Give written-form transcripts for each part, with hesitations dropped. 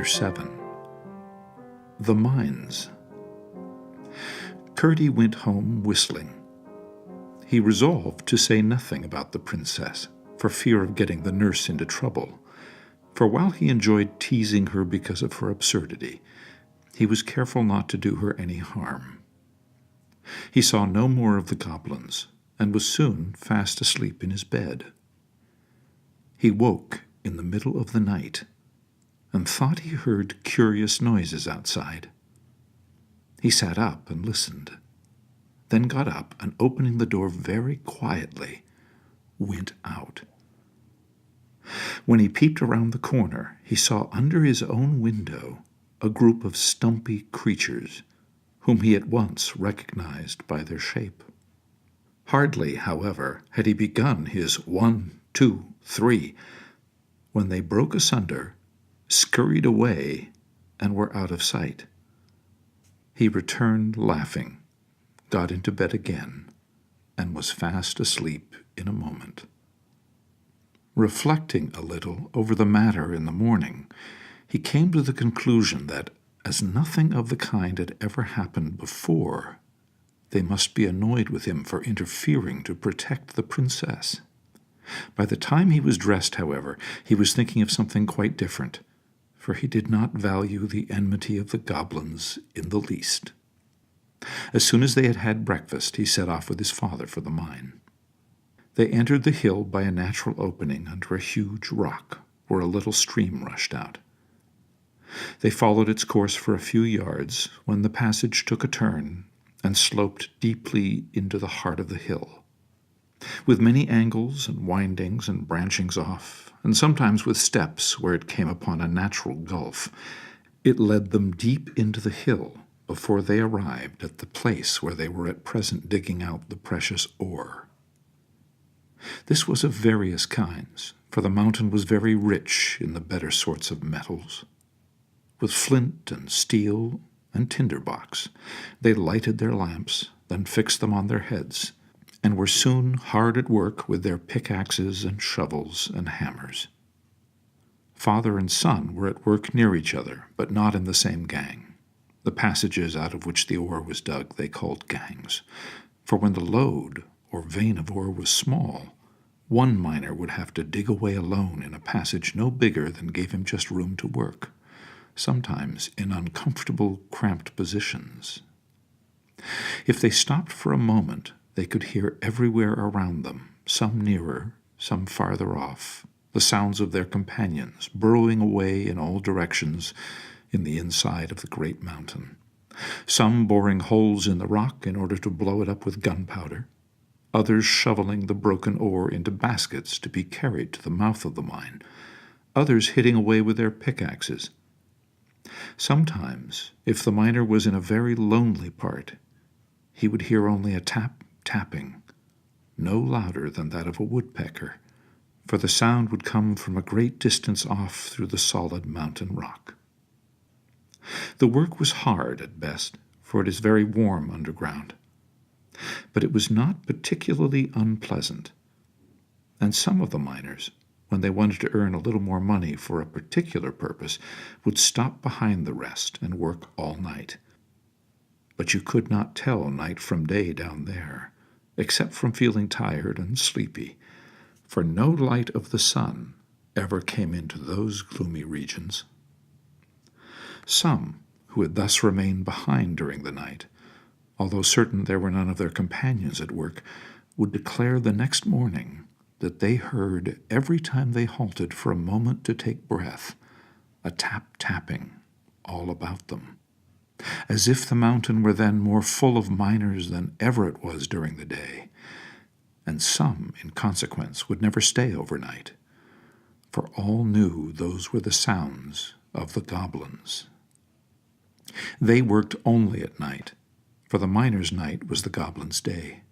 Chapter 7. The Mines. Curdie went home whistling. He resolved to say nothing about the princess, for fear of getting the nurse into trouble, for while he enjoyed teasing her because of her absurdity, he was careful not to do her any harm. He saw no more of the goblins, and was soon fast asleep in his bed. He woke in the middle of the night, and thought he heard curious noises outside. He sat up and listened, then got up and, opening the door very quietly, went out. When he peeped around the corner, he saw under his own window a group of stumpy creatures, whom he at once recognized by their shape. Hardly, however, had he begun his 1, 2, 3, when they broke asunder, scurried away, and were out of sight. He returned laughing, got into bed again, and was fast asleep in a moment. Reflecting a little over the matter in the morning, he came to the conclusion that, as nothing of the kind had ever happened before, they must be annoyed with him for interfering to protect the princess. By the time he was dressed, however, he was thinking of something quite different, for he did not value the enmity of the goblins in the least. As soon as they had had breakfast, he set off with his father for the mine. They entered the hill by a natural opening under a huge rock, where a little stream rushed out. They followed its course for a few yards, when the passage took a turn and sloped deeply into the heart of the hill. With many angles and windings and branchings off, and sometimes with steps where it came upon a natural gulf, it led them deep into the hill before they arrived at the place where they were at present digging out the precious ore. This was of various kinds, for the mountain was very rich in the better sorts of metals. With flint and steel and tinderbox, they lighted their lamps, then fixed them on their heads, and were soon hard at work with their pickaxes and shovels and hammers. Father and son were at work near each other, but not in the same gang. The passages out of which the ore was dug they called gangs, for when the lode or vein of ore was small, one miner would have to dig away alone in a passage no bigger than gave him just room to work, sometimes in uncomfortable, cramped positions. If they stopped for a moment, they could hear everywhere around them, some nearer, some farther off, the sounds of their companions burrowing away in all directions in the inside of the great mountain, some boring holes in the rock in order to blow it up with gunpowder, others shoveling the broken ore into baskets to be carried to the mouth of the mine, others hitting away with their pickaxes. Sometimes, if the miner was in a very lonely part, he would hear only a tapping, no louder than that of a woodpecker, for the sound would come from a great distance off through the solid mountain rock. The work was hard at best, for it is very warm underground, but it was not particularly unpleasant, and some of the miners, when they wanted to earn a little more money for a particular purpose, would stop behind the rest and work all night. But you could not tell night from day down there, except from feeling tired and sleepy, for no light of the sun ever came into those gloomy regions. Some, who had thus remained behind during the night, although certain there were none of their companions at work, would declare the next morning that they heard, every time they halted for a moment to take breath, a tapping all about them, as if the mountain were then more full of miners than ever it was during the day, and some, in consequence, would never stay overnight, for all knew those were the sounds of the goblins. They worked only at night, for the miners' night was the goblins' day.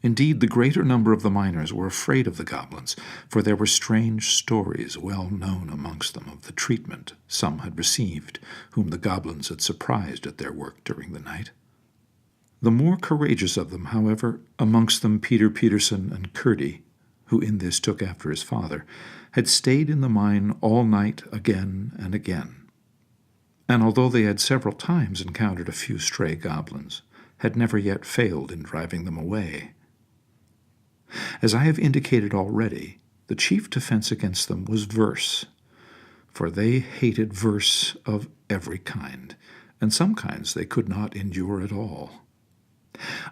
Indeed, the greater number of the miners were afraid of the goblins, for there were strange stories well known amongst them of the treatment some had received, whom the goblins had surprised at their work during the night. The more courageous of them, however, amongst them Peter Peterson and Curdie, who in this took after his father, had stayed in the mine all night again and again, and although they had several times encountered a few stray goblins, had never yet failed in driving them away. As I have indicated already, the chief defense against them was verse, for they hated verse of every kind, and some kinds they could not endure at all.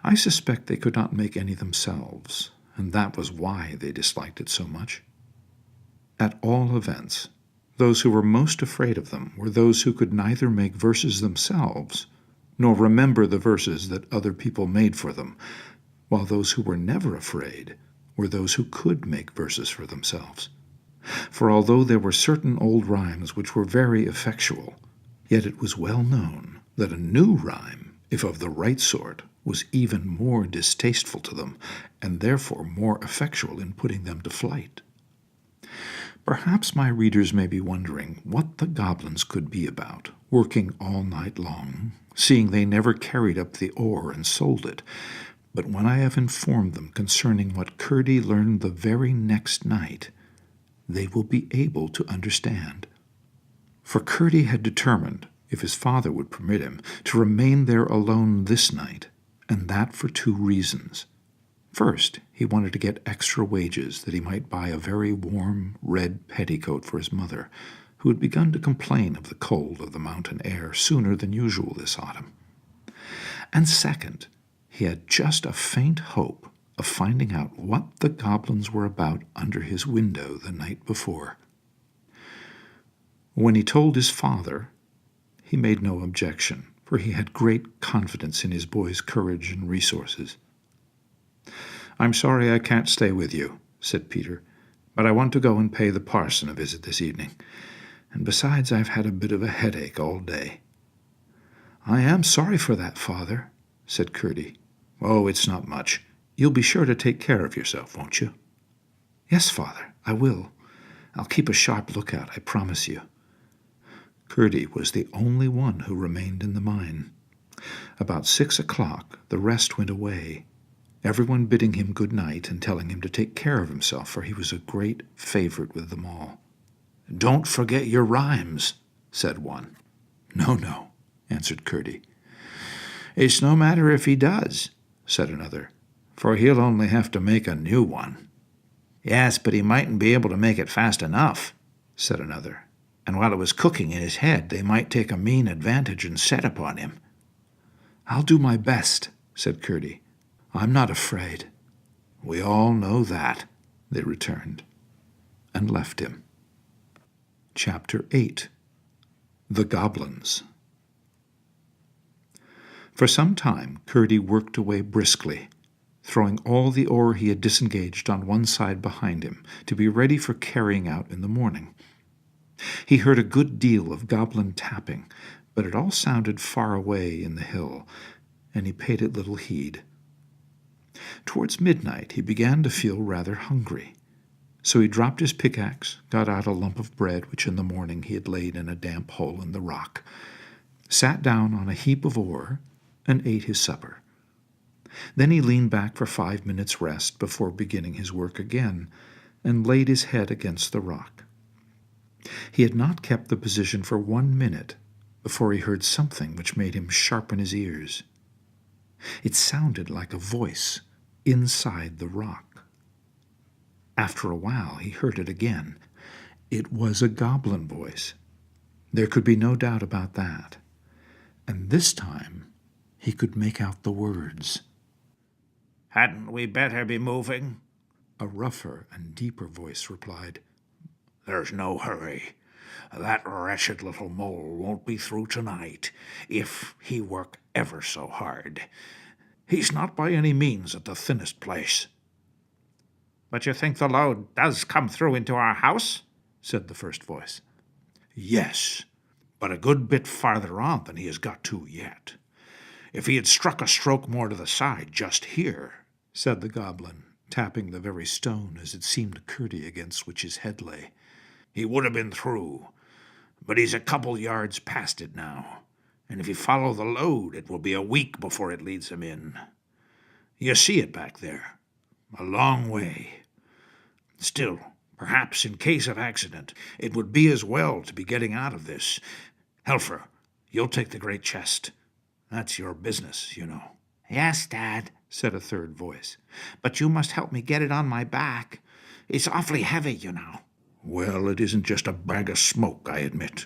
I suspect they could not make any themselves, and that was why they disliked it so much. At all events, those who were most afraid of them were those who could neither make verses themselves, nor remember the verses that other people made for them, while those who were never afraid were those who could make verses for themselves. For although there were certain old rhymes which were very effectual, yet it was well known that a new rhyme, if of the right sort, was even more distasteful to them, and therefore more effectual in putting them to flight. Perhaps my readers may be wondering what the goblins could be about, working all night long, seeing they never carried up the ore and sold it. But when I have informed them concerning what Curdie learned the very next night, they will be able to understand. For Curdie had determined, if his father would permit him, to remain there alone this night, and that for two reasons. First, he wanted to get extra wages that he might buy a very warm red petticoat for his mother, who had begun to complain of the cold of the mountain air sooner than usual this autumn. And second, he had just a faint hope of finding out what the goblins were about under his window the night before. When he told his father, he made no objection, for he had great confidence in his boy's courage and resources. "I'm sorry I can't stay with you," said Peter, "but I want to go and pay the parson a visit this evening, and besides I've had a bit of a headache all day." "I am sorry for that, father," said Curdie. "Oh, it's not much. You'll be sure to take care of yourself, won't you?" "Yes, father, I will. I'll keep a sharp lookout, I promise you." Curdie was the only one who remained in the mine. About 6 o'clock the rest went away, everyone bidding him good night and telling him to take care of himself, for he was a great favorite with them all. "Don't forget your rhymes," said one. No, answered Curdie. "It's no matter if he does," said another, "for he'll only have to make a new one." "Yes, but he mightn't be able to make it fast enough," said another, "and while it was cooking in his head they might take a mean advantage and set upon him." "I'll do my best," said Curdie. "I'm not afraid." "We all know that," they returned, and left him. Chapter 8. The Goblins. For some time Curdie worked away briskly, throwing all the ore he had disengaged on one side behind him, to be ready for carrying out in the morning. He heard a good deal of goblin tapping, but it all sounded far away in the hill, and he paid it little heed. Towards midnight he began to feel rather hungry, so he dropped his pickaxe, got out a lump of bread which in the morning he had laid in a damp hole in the rock, sat down on a heap of ore, and ate his supper. Then he leaned back for 5 minutes' rest before beginning his work again, and laid his head against the rock. He had not kept the position for 1 minute before he heard something which made him sharpen his ears. It sounded like a voice inside the rock. After a while he heard it again. It was a goblin voice. There could be no doubt about that. And this time he could make out the words. "Hadn't we better be moving?" A rougher and deeper voice replied. "There's no hurry. That wretched little mole won't be through tonight, if he work ever so hard. He's not by any means at the thinnest place." "But you think the load does come through into our house?" said the first voice. "Yes, but a good bit farther on than he has got to yet. If he had struck a stroke more to the side, just here," said the goblin, tapping the very stone as it seemed to Curdie against which his head lay, "he would have been through. But he's a couple yards past it now, and if you follow the load it will be a week before it leads him in. You see it back there, a long way. Still, perhaps in case of accident, it would be as well to be getting out of this. Helfer, you'll take the great chest. That's your business, you know." "Yes, Dad," said a third voice, "but you must help me get it on my back. It's awfully heavy, you know." "Well, it isn't just a bag of smoke, I admit,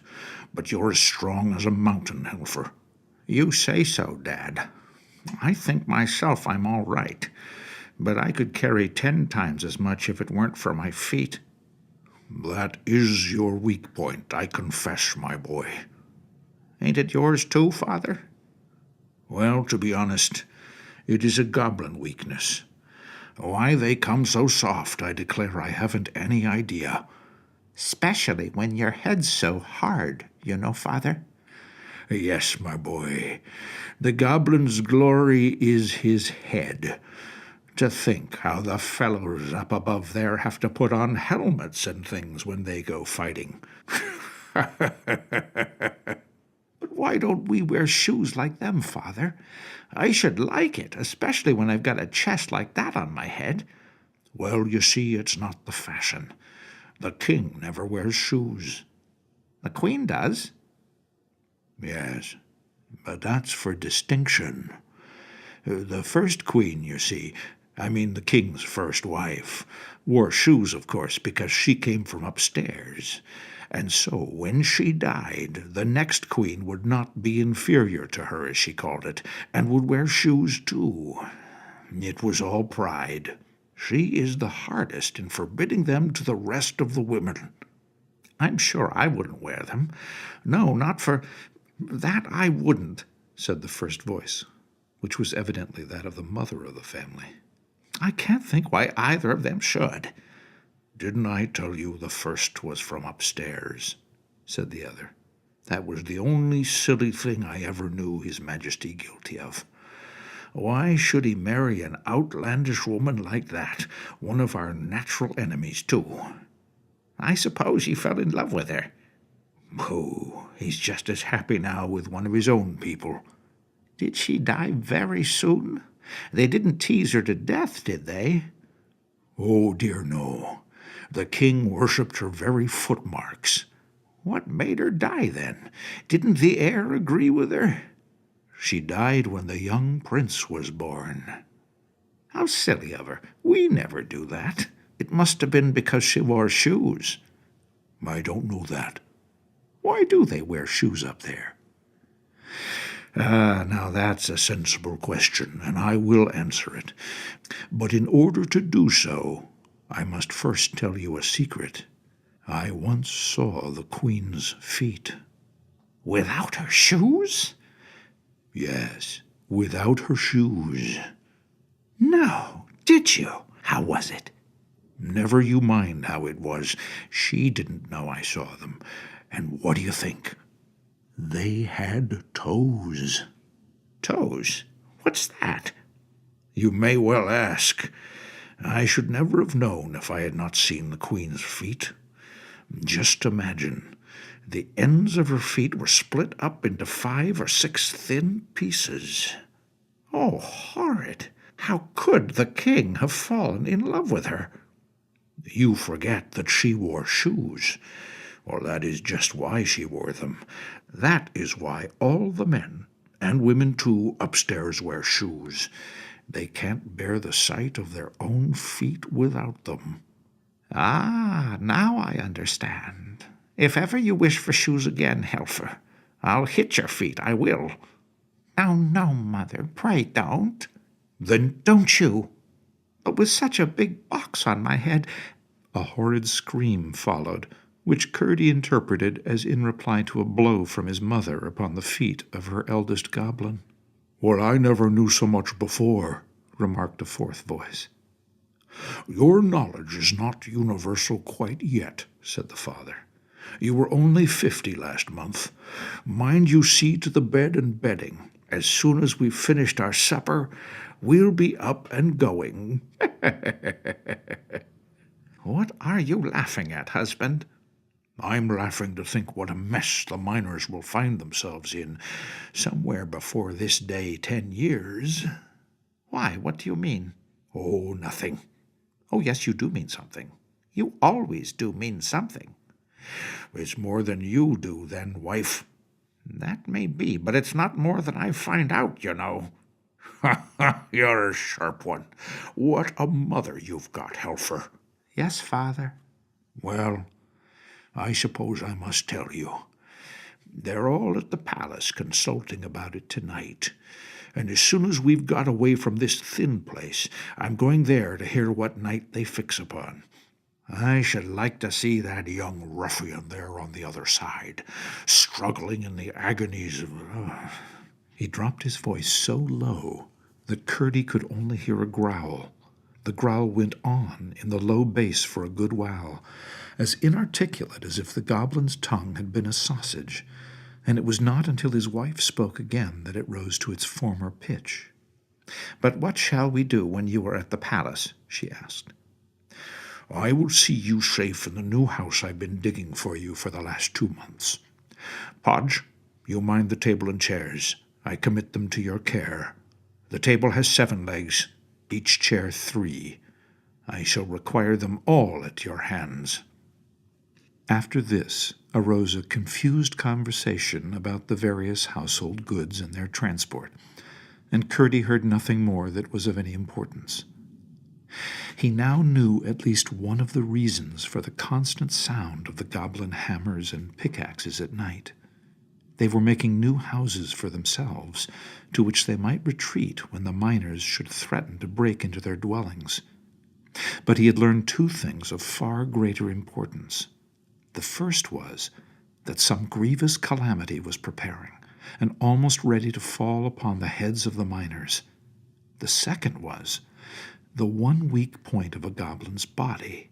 but you're as strong as a mountain, Helfer." "You say so, Dad. I think myself I'm all right, but I could carry 10 times as much if it weren't for my feet." "That is your weak point, I confess, my boy." "Ain't it yours too, Father?" "Well, to be honest, it is a goblin weakness. Why they come so soft, I declare I haven't any idea." "'Specially when your head's so hard, you know, Father." "Yes, my boy, the goblin's glory is his head. To think how the fellows up above there have to put on helmets and things when they go fighting." "But why don't we wear shoes like them, Father? I should like it, especially when I've got a chest like that on my head." "Well, you see, it's not the fashion. The king never wears shoes." "The Queen does." "Yes, but that's for distinction. The first queen, you see, I mean the king's first wife, wore shoes, of course, because she came from upstairs. And so when she died, the next queen would not be inferior to her, as she called it, and would wear shoes too. It was all pride. She is the hardest in forbidding them to the rest of the women." "I'm sure I wouldn't wear them. No, not for that I wouldn't," said the first voice, which was evidently that of the mother of the family. "I can't think why either of them should." "Didn't I tell you the first was from upstairs?" said the other. "That was the only silly thing I ever knew His Majesty guilty of. Why should he marry an outlandish woman like that, one of our natural enemies, too?" "I suppose he fell in love with her." "Pooh, he's just as happy now with one of his own people." "Did she die very soon? They didn't tease her to death, did they?" "Oh, dear, no. The king worshipped her very footmarks." "What made her die, then? Didn't the heir agree with her?" "She died when the young prince was born." "How silly of her. We never do that. It must have been because she wore shoes." "I don't know that." "Why do they wear shoes up there?" Now that's a sensible question, and I will answer it. But in order to do so, I must first tell you a secret. I once saw the Queen's feet." "Without her shoes?" "Yes, without her shoes." "No, did you? How was it?" "Never you mind how it was. She didn't know I saw them. And what do you think? They had toes." "Toes? What's that?" "You may well ask. I should never have known if I had not seen the Queen's feet. Just imagine, the ends of her feet were split up into 5 or 6 thin pieces." "Oh, horrid! How could the king have fallen in love with her?" "You forget that she wore shoes. Or that is just why she wore them. That is why all the men, and women too, upstairs wear shoes. They can't bear the sight of their own feet without them." "Ah, now I understand. If ever you wish for shoes again, Helfer, I'll hit your feet, I will." "No, no, Mother, pray don't." "Then don't you?" "But with such a big box on my head—" A horrid scream followed, which Curdie interpreted as in reply to a blow from his mother upon the feet of her eldest goblin. "Well, I never knew so much before," remarked a fourth voice. "Your knowledge is not universal quite yet," said the father. "You were only 50 last month. Mind you see to the bed and bedding. As soon as we've finished our supper, we'll be up and going." "What are you laughing at, husband?" "I'm laughing to think what a mess the miners will find themselves in somewhere before this day 10 years. "Why, what do you mean?" "Oh, nothing." "Oh, yes, you do mean something." You always do mean something. It's more than you do, then, wife. That may be, but it's not more than I find out, you know. Ha ha, you're a sharp one. What a mother you've got, Helfer. Yes, father. Well, I suppose I must tell you. They're all at the palace consulting about it tonight, and as soon as we've got away from this thin place, I'm going there to hear what night they fix upon. I should like to see that young ruffian there on the other side, struggling in the agonies of... He dropped his voice so low that Curdie could only hear a growl. The growl went on in the low bass for a good while, as inarticulate as if the goblin's tongue had been a sausage, and it was not until his wife spoke again that it rose to its former pitch. "But what shall we do when you are at the palace?" she asked. "I will see you safe in the new house I've been digging for you for the last 2 months. Podge, you mind the table and chairs. I commit them to your care. The table has 7 legs, each chair 3. I shall require them all at your hands." After this arose a confused conversation about the various household goods and their transport, and Curdie heard nothing more that was of any importance. He now knew at least one of the reasons for the constant sound of the goblin hammers and pickaxes at night. They were making new houses for themselves, to which they might retreat when the miners should threaten to break into their dwellings. But he had learned 2 things of far greater importance. The first was that some grievous calamity was preparing, and almost ready to fall upon the heads of the miners. The second was the one weak point of a goblin's body.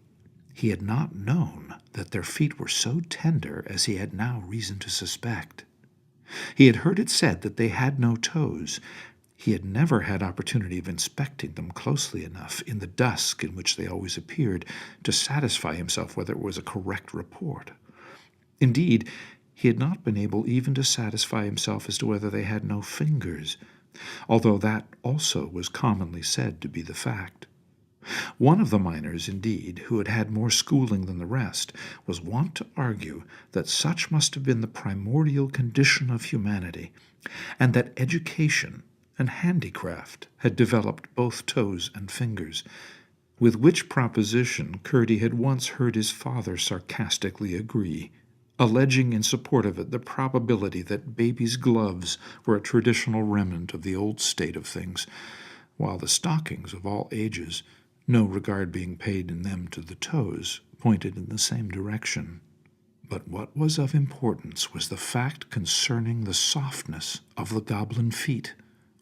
He had not known that their feet were so tender as he had now reason to suspect. He had heard it said that they had no toes. He had never had opportunity of inspecting them closely enough in the dusk in which they always appeared to satisfy himself whether it was a correct report. Indeed, he had not been able even to satisfy himself as to whether they had no fingers, although that also was commonly said to be the fact. One of the miners, indeed, who had had more schooling than the rest, was wont to argue that such must have been the primordial condition of humanity, and that education and handicraft had developed both toes and fingers, with which proposition Curdie had once heard his father sarcastically agree, alleging in support of it the probability that babies' gloves were a traditional remnant of the old state of things, while the stockings of all ages, no regard being paid in them to the toes, pointed in the same direction. But what was of importance was the fact concerning the softness of the goblin feet,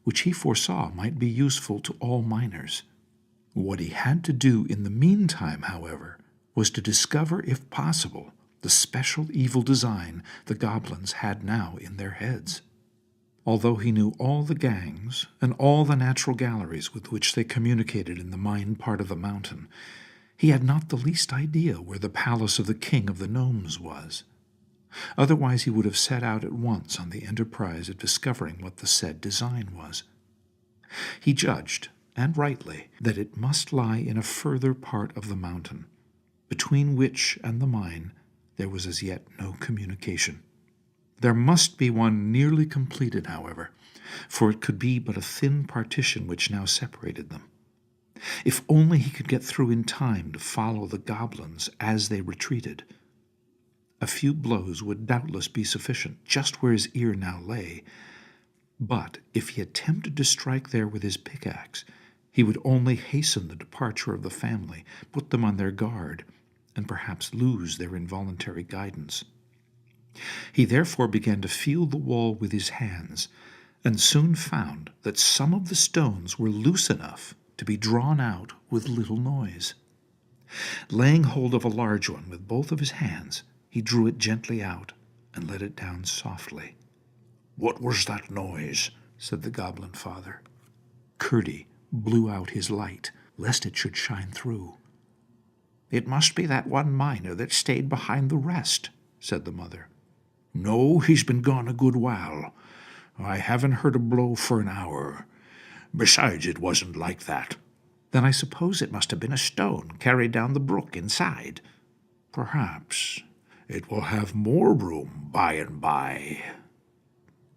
which he foresaw might be useful to all miners. What he had to do in the meantime, however, was to discover, if possible, the special evil design the goblins had now in their heads. Although he knew all the gangs and all the natural galleries with which they communicated in the mine part of the mountain, he had not the least idea where the palace of the king of the gnomes was. Otherwise he would have set out at once on the enterprise of discovering what the said design was. He judged, and rightly, that it must lie in a further part of the mountain, between which and the mine there was as yet no communication. There must be one nearly completed, however, for it could be but a thin partition which now separated them. If only he could get through in time to follow the goblins as they retreated. A few blows would doubtless be sufficient, just where his ear now lay, but if he attempted to strike there with his pickaxe, he would only hasten the departure of the family, put them on their guard, and perhaps lose their involuntary guidance. He therefore began to feel the wall with his hands, and soon found that some of the stones were loose enough to be drawn out with little noise. Laying hold of a large one with both of his hands, he drew it gently out and let it down softly. "What was that noise?" said the goblin father. Curdie blew out his light, lest it should shine through. "It must be that one miner that stayed behind the rest," said the mother. "No, he's been gone a good while. I haven't heard a blow for an hour. Besides, it wasn't like that." Then I suppose it must have been a stone carried down the brook inside. Perhaps it will have more room by and by.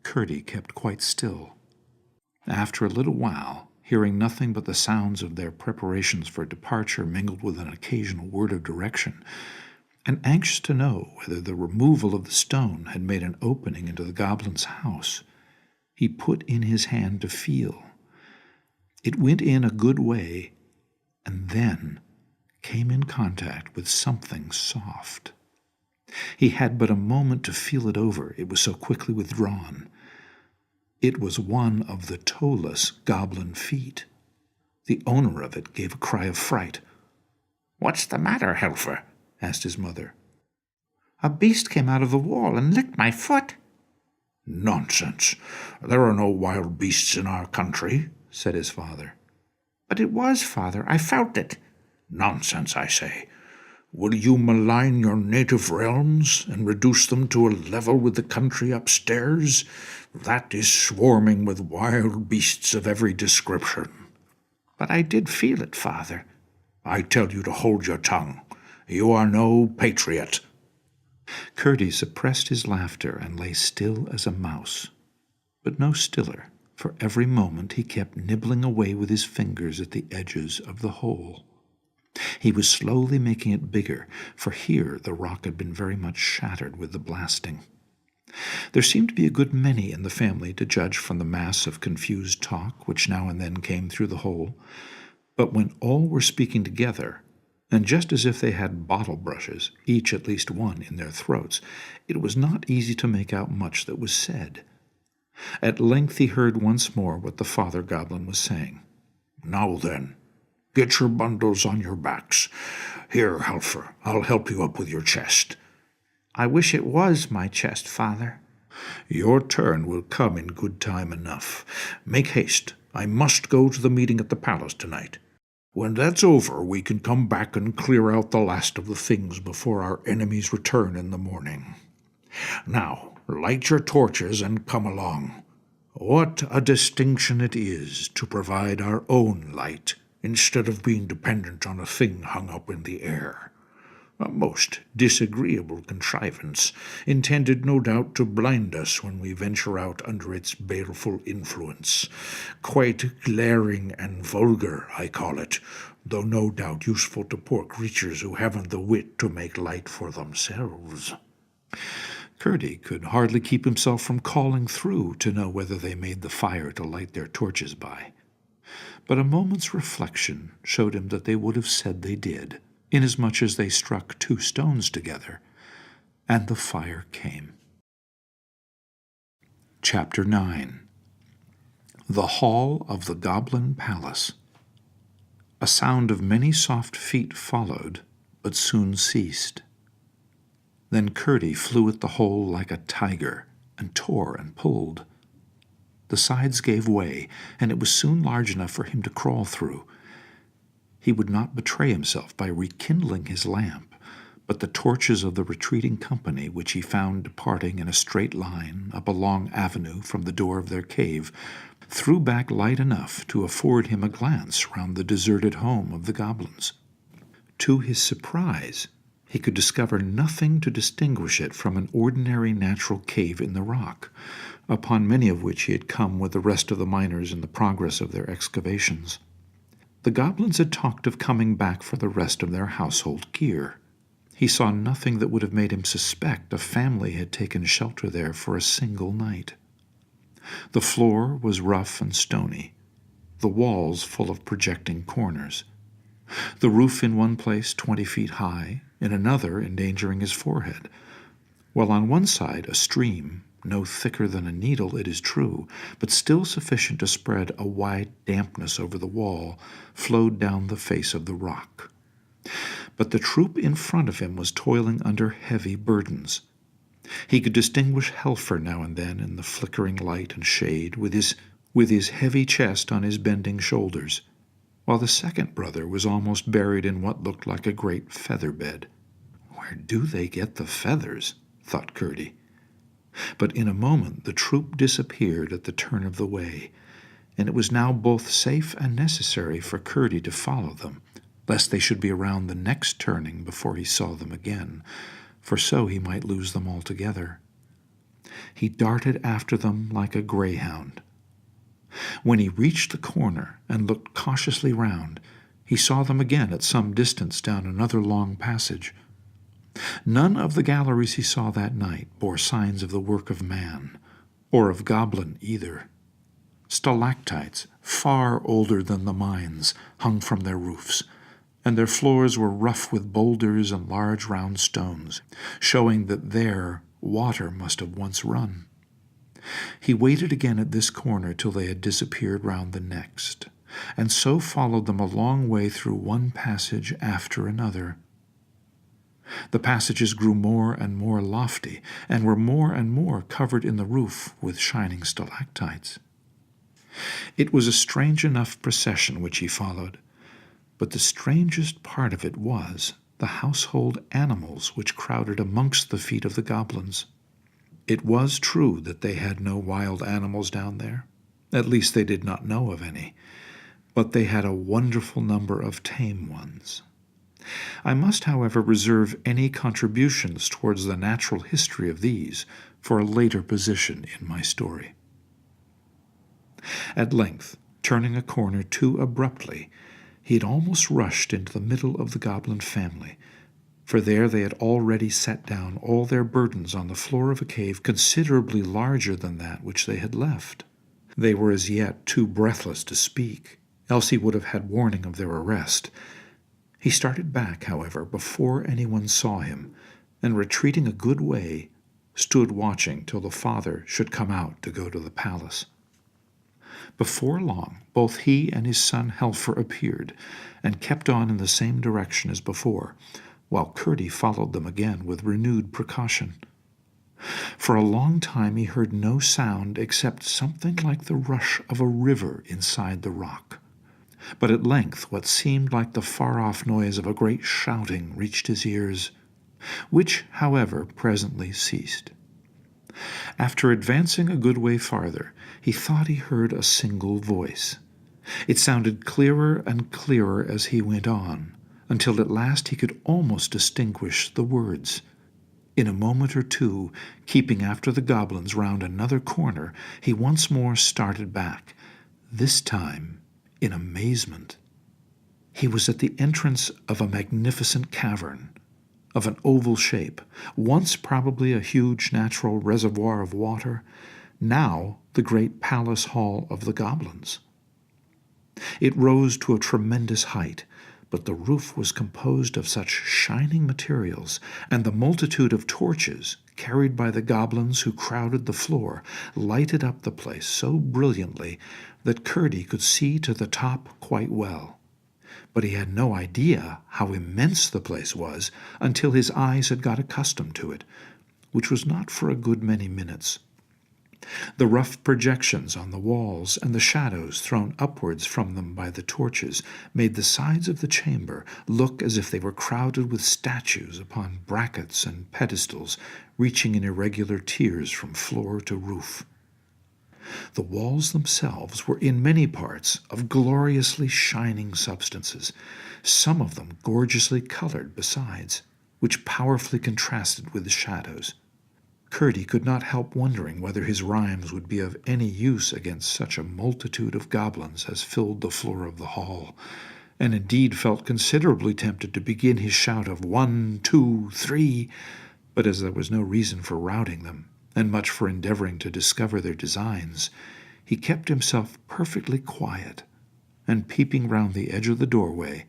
Curdie kept quite still. After a little while, hearing nothing but the sounds of their preparations for departure mingled with an occasional word of direction, and anxious to know whether the removal of the stone had made an opening into the goblin's house, he put in his hand to feel. It went in a good way, and then came in contact with something soft. He had but a moment to feel it over, it was so quickly withdrawn. It was one of the toeless goblin feet. The owner of it gave a cry of fright. "What's the matter, Helfer?" asked his mother. "A beast came out of the wall and licked my foot." "Nonsense! There are no wild beasts in our country," said his father. "But it was, father. I felt it." "Nonsense, I say. Will you malign your native realms and reduce them to a level with the country upstairs? That is swarming with wild beasts of every description." "But I did feel it, father." "I tell you to hold your tongue. You are no patriot." Curdie suppressed his laughter and lay still as a mouse, but no stiller, for every moment he kept nibbling away with his fingers at the edges of the hole. He was slowly making it bigger, for here the rock had been very much shattered with the blasting. There seemed to be a good many in the family, to judge from the mass of confused talk which now and then came through the hole, but when all were speaking together, and just as if they had bottle brushes, each at least one, in their throats, it was not easy to make out much that was said. At length he heard once more what the father goblin was saying. "Now then, get your bundles on your backs. Here, Helfer, I'll help you up with your chest." "I wish it was my chest, father." "Your turn will come in good time enough. Make haste. I must go to the meeting at the palace tonight. When that's over, we can come back and clear out the last of the things before our enemies return in the morning. Now, light your torches and come along. What a distinction it is to provide our own light instead of being dependent on a thing hung up in the air. A most disagreeable contrivance, intended no doubt to blind us when we venture out under its baleful influence. Quite glaring and vulgar, I call it, though no doubt useful to poor creatures who haven't the wit to make light for themselves." Curdie could hardly keep himself from calling through to know whether they made the fire to light their torches by. But a moment's reflection showed him that they would have said they did, inasmuch as they struck 2 stones together, and the fire came. Chapter 9. The Hall of the Goblin Palace. A sound of many soft feet followed, but soon ceased. Then Curdie flew at the hole like a tiger, and tore and pulled. The sides gave way, and it was soon large enough for him to crawl through. He would not betray himself by rekindling his lamp, but the torches of the retreating company, which he found departing in a straight line up a long avenue from the door of their cave, threw back light enough to afford him a glance round the deserted home of the goblins. To his surprise, he could discover nothing to distinguish it from an ordinary natural cave in the rock, upon many of which he had come with the rest of the miners in the progress of their excavations. The goblins had talked of coming back for the rest of their household gear. He saw nothing that would have made him suspect a family had taken shelter there for a single night. The floor was rough and stony, the walls full of projecting corners, the roof in one place 20 feet high, in another endangering his forehead, while on one side a stream, no thicker than a needle, it is true, but still sufficient to spread a wide dampness over the wall, flowed down the face of the rock. But the troop in front of him was toiling under heavy burdens. He could distinguish Helfer now and then in the flickering light and shade, with his heavy chest on his bending shoulders, while the second brother was almost buried in what looked like a great feather bed. "Where do they get the feathers?" thought Curdie. But in a moment the troop disappeared at the turn of the way, and it was now both safe and necessary for Curdie to follow them, lest they should be around the next turning before he saw them again, for so he might lose them altogether. He darted after them like a greyhound. When he reached the corner and looked cautiously round, he saw them again at some distance down another long passage. None of the galleries he saw that night bore signs of the work of man, or of Goblin either. Stalactites, far older than the mines, hung from their roofs, and their floors were rough with boulders and large round stones, showing that there water must have once run. He waited again at this corner till they had disappeared round the next, and so followed them a long way through one passage after another. The passages grew more and more lofty, and were more and more covered in the roof with shining stalactites. It was a strange enough procession which he followed, but the strangest part of it was the household animals which crowded amongst the feet of the goblins. It was true that they had no wild animals down there, at least they did not know of any, but they had a wonderful number of tame ones. I must, however, reserve any contributions towards the natural history of these for a later position in my story. At length, turning a corner too abruptly, he had almost rushed into the middle of the goblin family, for there they had already set down all their burdens on the floor of a cave considerably larger than that which they had left. They were as yet too breathless to speak, else he would have had warning of their arrest. He started back, however, before anyone saw him, and retreating a good way, stood watching till the father should come out to go to the palace. Before long, both he and his son Helfer appeared, and kept on in the same direction as before, while Curdie followed them again with renewed precaution. For a long time he heard no sound except something like the rush of a river inside the rock. But at length what seemed like the far-off noise of a great shouting reached his ears, which, however, presently ceased. After advancing a good way farther, he thought he heard a single voice. It sounded clearer and clearer as he went on, until at last he could almost distinguish the words. In a moment or two, keeping after the goblins round another corner, he once more started back, this time in amazement. He was at the entrance of a magnificent cavern, of an oval shape, once probably a huge natural reservoir of water, now the great palace hall of the goblins. It rose to a tremendous height, but the roof was composed of such shining materials, and the multitude of torches carried by the goblins who crowded the floor lighted up the place so brilliantly that Curdie could see to the top quite well. But he had no idea how immense the place was until his eyes had got accustomed to it, which was not for a good many minutes. The rough projections on the walls and the shadows thrown upwards from them by the torches made the sides of the chamber look as if they were crowded with statues upon brackets and pedestals reaching in irregular tiers from floor to roof. The walls themselves were in many parts of gloriously shining substances, some of them gorgeously colored besides, which powerfully contrasted with the shadows. Curdie could not help wondering whether his rhymes would be of any use against such a multitude of goblins as filled the floor of the hall, and indeed felt considerably tempted to begin his shout of 1, 2, 3, but as there was no reason for routing them, and much for endeavoring to discover their designs, he kept himself perfectly quiet, and peeping round the edge of the doorway,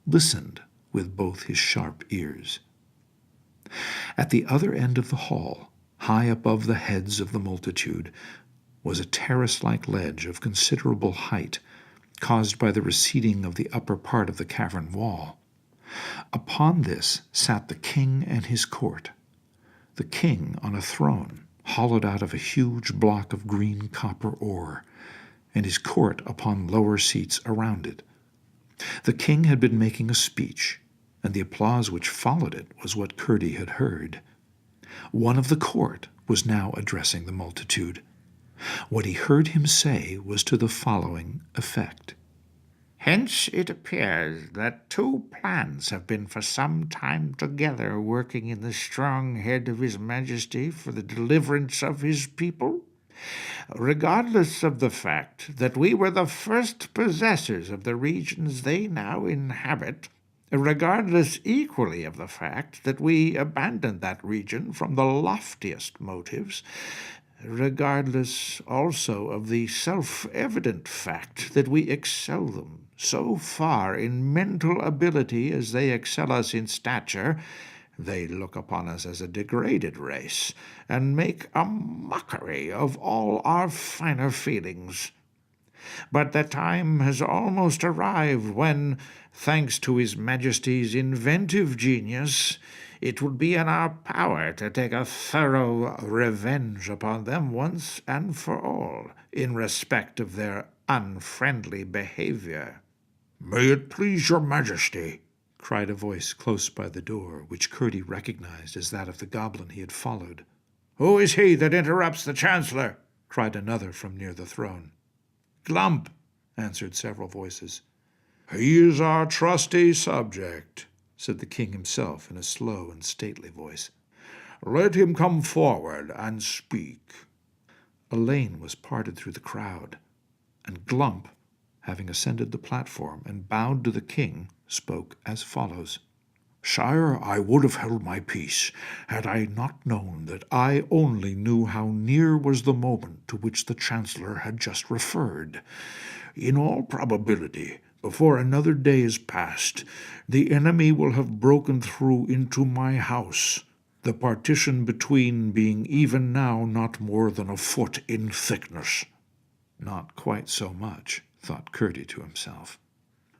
listened with both his sharp ears. At the other end of the hall, high above the heads of the multitude, was a terrace-like ledge of considerable height, caused by the receding of the upper part of the cavern wall. Upon this sat the king and his court, the king on a throne hollowed out of a huge block of green copper ore, and his court upon lower seats around it. The king had been making a speech, and the applause which followed it was what Curdie had heard. One of the court was now addressing the multitude. What he heard him say was to the following effect. Hence it appears that two plans have been for some time together working in the strong head of his Majesty for the deliverance of his people, regardless of the fact that we were the first possessors of the regions they now inhabit, regardless equally of the fact that we abandoned that region from the loftiest motives, regardless also of the self-evident fact that we excel them so far in mental ability as they excel us in stature. They look upon us as a degraded race, and make a mockery of all our finer feelings. But the time has almost arrived when, thanks to His Majesty's inventive genius, it would be in our power to take a thorough revenge upon them once and for all, in respect of their unfriendly behavior. "May it please your Majesty," cried a voice close by the door, which Curdie recognized as that of the goblin he had followed. "Who is he that interrupts the Chancellor?" cried another from near the throne. "Glump," answered several voices. "He is our trusty subject," said the king himself in a slow and stately voice. "Let him come forward and speak." A lane was parted through the crowd, and Glump, having ascended the platform and bowed to the king, spoke as follows. "Sire, I would have held my peace, had I not known that I only knew how near was the moment to which the Chancellor had just referred. In all probability, before another day is past, the enemy will have broken through into my house, the partition between being even now not more than a foot in thickness." Not quite so much, thought Curdie to himself.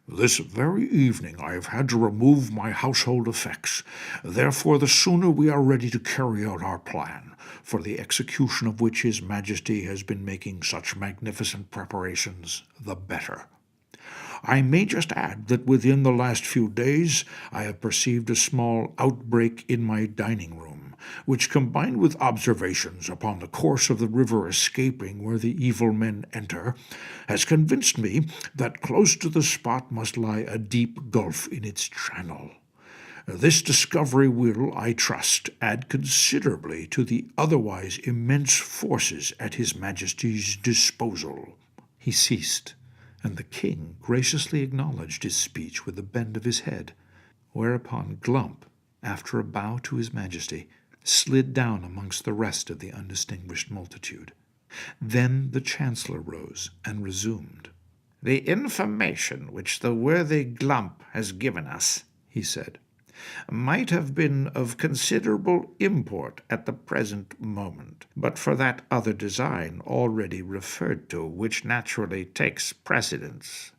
"This very evening I have had to remove my household effects. Therefore the sooner we are ready to carry out our plan, for the execution of which His Majesty has been making such magnificent preparations, the better. I may just add that within the last few days I have perceived a small outbreak in my dining room, which, combined with observations upon the course of the river escaping where the evil men enter, has convinced me that close to the spot must lie a deep gulf in its channel. This discovery will, I trust, add considerably to the otherwise immense forces at His Majesty's disposal." He ceased, and the king graciously acknowledged his speech with a bend of his head, whereupon Glump, after a bow to His Majesty, slid down amongst the rest of the undistinguished multitude. Then the Chancellor rose and resumed. "The information which the worthy Glump has given us," he said, "might have been of considerable import at the present moment, but for that other design already referred to, which naturally takes precedence.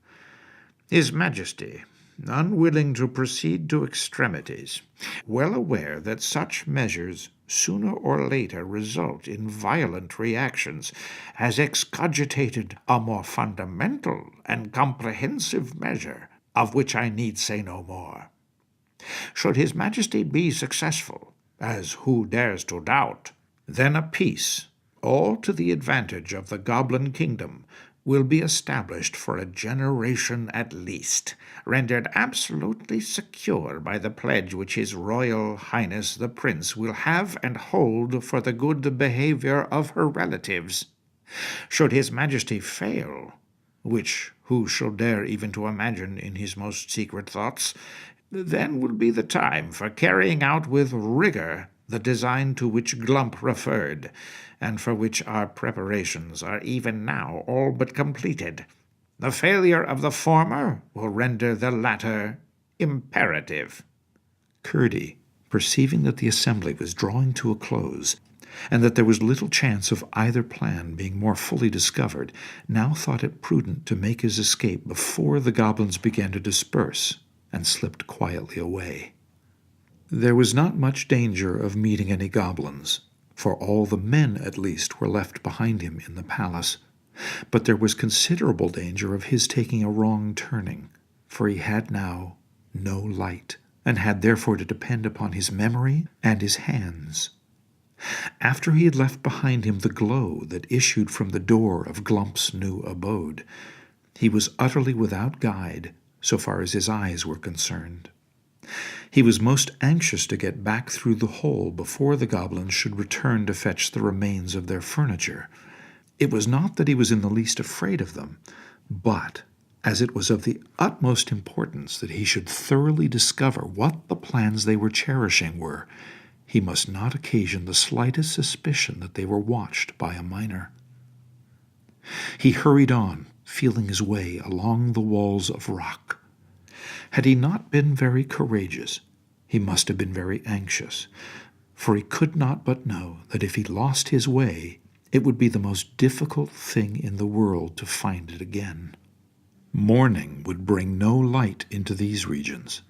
His Majesty, unwilling to proceed to extremities, well aware that such measures sooner or later result in violent reactions, has excogitated a more fundamental and comprehensive measure, of which I need say no more. Should His Majesty be successful, as who dares to doubt, then a peace, all to the advantage of the Goblin kingdom, will be established for a generation at least, rendered absolutely secure by the pledge which His Royal Highness the Prince will have and hold for the good behavior of her relatives. Should His Majesty fail, which who shall dare even to imagine in his most secret thoughts, then will be the time for carrying out with rigor the design to which Glump referred, and for which our preparations are even now all but completed. The failure of the former will render the latter imperative." Curdie, perceiving that the assembly was drawing to a close, and that there was little chance of either plan being more fully discovered, now thought it prudent to make his escape before the goblins began to disperse, and slipped quietly away. There was not much danger of meeting any goblins, for all the men at least were left behind him in the palace, but there was considerable danger of his taking a wrong turning, for he had now no light, and had therefore to depend upon his memory and his hands. After he had left behind him the glow that issued from the door of Glump's new abode, he was utterly without guide so far as his eyes were concerned. He was most anxious to get back through the hole before the goblins should return to fetch the remains of their furniture. It was not that he was in the least afraid of them, but as it was of the utmost importance that he should thoroughly discover what the plans they were cherishing were, he must not occasion the slightest suspicion that they were watched by a miner. He hurried on, feeling his way along the walls of rock. Had he not been very courageous, he must have been very anxious, for he could not but know that if he lost his way, it would be the most difficult thing in the world to find it again. Morning would bring no light into these regions,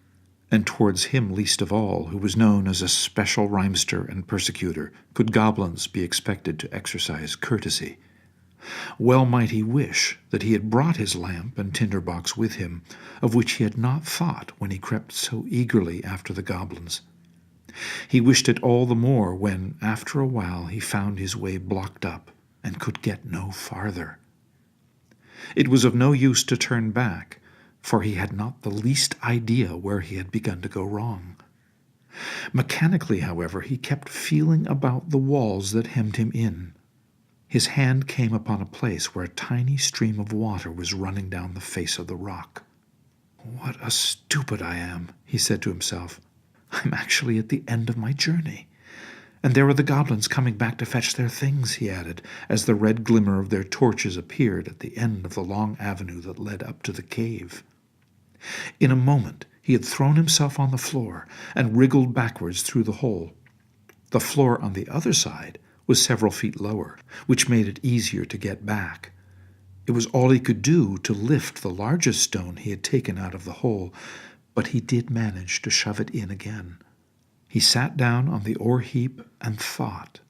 and towards him least of all, who was known as a special rhymester and persecutor, could goblins be expected to exercise courtesy. Well might he wish that he had brought his lamp and tinder-box with him, of which he had not thought when he crept so eagerly after the goblins. He wished it all the more when, after a while, he found his way blocked up and could get no farther. It was of no use to turn back, for he had not the least idea where he had begun to go wrong. Mechanically, however, he kept feeling about the walls that hemmed him in. His hand came upon a place where a tiny stream of water was running down the face of the rock. "What a stupid I am," he said to himself. "I'm actually at the end of my journey. And there are the goblins coming back to fetch their things," he added, as the red glimmer of their torches appeared at the end of the long avenue that led up to the cave. In a moment he had thrown himself on the floor and wriggled backwards through the hole. The floor on the other side was several feet lower, which made it easier to get back. It was all he could do to lift the largest stone he had taken out of the hole, but he did manage to shove it in again. He sat down on the ore heap and thought.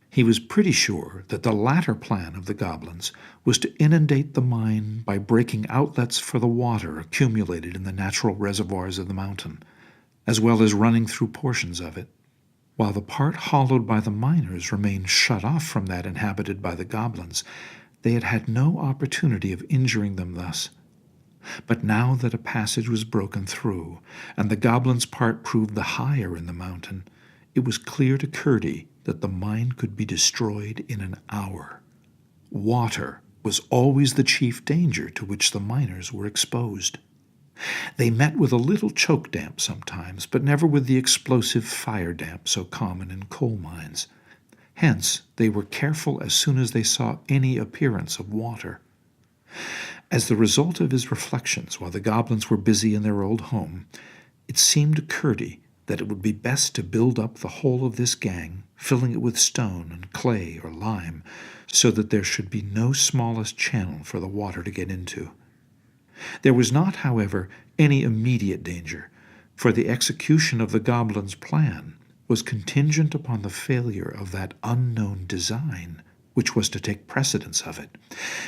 He was pretty sure that the latter plan of the goblins was to inundate the mine by breaking outlets for the water accumulated in the natural reservoirs of the mountain, as well as running through portions of it, while the part hollowed by the miners remained shut off from that inhabited by the goblins. They had had no opportunity of injuring them thus. But now that a passage was broken through, and the goblins' part proved the higher in the mountain, it was clear to Curdie that the mine could be destroyed in an hour. Water was always the chief danger to which the miners were exposed. They met with a little choke damp sometimes, but never with the explosive fire damp so common in coal mines. Hence, they were careful as soon as they saw any appearance of water. As the result of his reflections while the goblins were busy in their old home, it seemed to Curdie that it would be best to build up the whole of this gang, filling it with stone and clay or lime, so that there should be no smallest channel for the water to get into. There was not, however, any immediate danger, for the execution of the goblins' plan was contingent upon the failure of that unknown design which was to take precedence of it,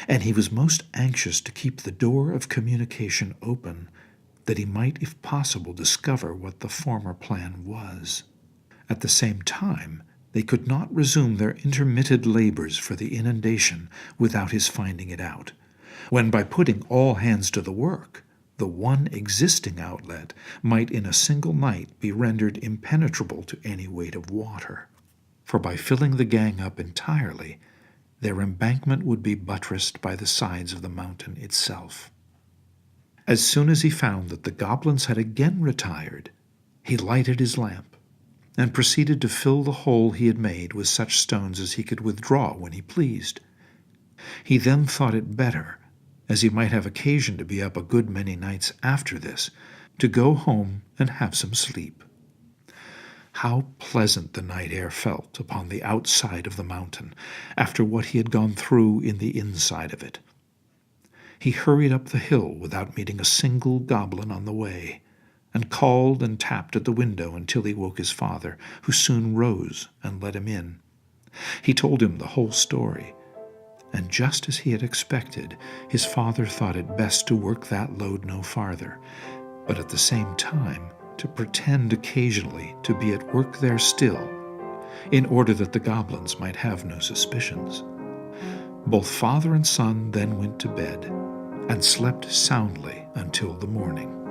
and he was most anxious to keep the door of communication open, that he might, if possible, discover what the former plan was. At the same time, they could not resume their intermitted labors for the inundation without his finding it out, when by putting all hands to the work, the one existing outlet might in a single night be rendered impenetrable to any weight of water. For by filling the gang up entirely, their embankment would be buttressed by the sides of the mountain itself. As soon as he found that the goblins had again retired, he lighted his lamp, and proceeded to fill the hole he had made with such stones as he could withdraw when he pleased. He then thought it better, as he might have occasion to be up a good many nights after this, to go home and have some sleep. How pleasant the night air felt upon the outside of the mountain, after what he had gone through in the inside of it. He hurried up the hill without meeting a single goblin on the way, and called and tapped at the window until he woke his father, who soon rose and let him in. He told him the whole story, and just as he had expected, his father thought it best to work that load no farther, but at the same time to pretend occasionally to be at work there still, in order that the goblins might have no suspicions. Both father and son then went to bed, and slept soundly until the morning.